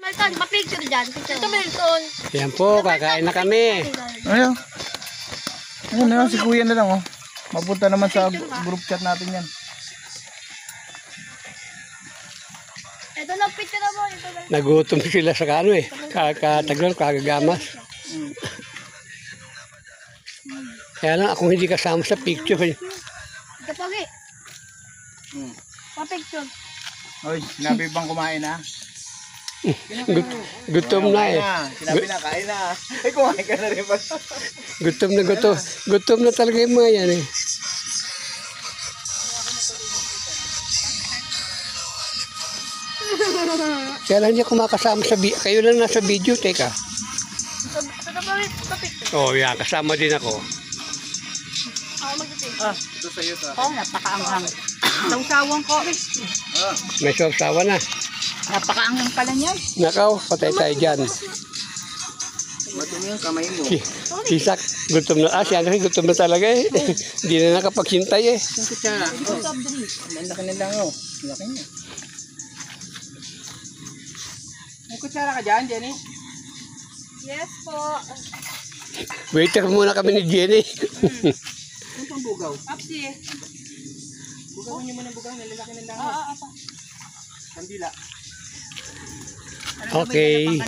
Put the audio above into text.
Milton, mapicture dyan. Ito, Milton. Yan po, kakain na kami. Ayun. Ayun na, si kuya na lang oh. Mapunta naman sa group chat natin yan. Ito na, picture na mo. Ito na. Nagutom sila sa kano eh. Kakatagal, kagagamas. Kaya lang akong hindi kasama sa picture. Ito, Pogi. Mapicture. Oy, sinabi bang kumain na? Gutom na eh. Sinabi na, kain na. Ay, kumain ka na rin ba? Gutom na gutom. Gutom na talaga yung mga yan eh. Kaya lang niya kumakasama sa video. Kayo lang nasa video, teka. Ito, Pogi. Mapicture. Oh, yeah, kasama din ako. Ako mag-picture. Ah, ito sa'yo ta. Oh, napakaanghang. Sausawang ko. May sawa na. Napakaanghang pala niyan. Nakaw, patay tayo dyan. Matumi yung kamay mo. Isak, gutom na. Siya na rin, gutom na talaga eh. Hindi na nakapaghintay eh. Yung kutsara. Oh, ang laki na lang oh. Laki niya. May kutsara ka dyan, Jenny? Yes po. Waiter muna kami ni Jenny. Ano pang bugaw? Papsi. Bugawin niyo muna bugaw, nalalaki na lang. Oo, Kandila. Okay.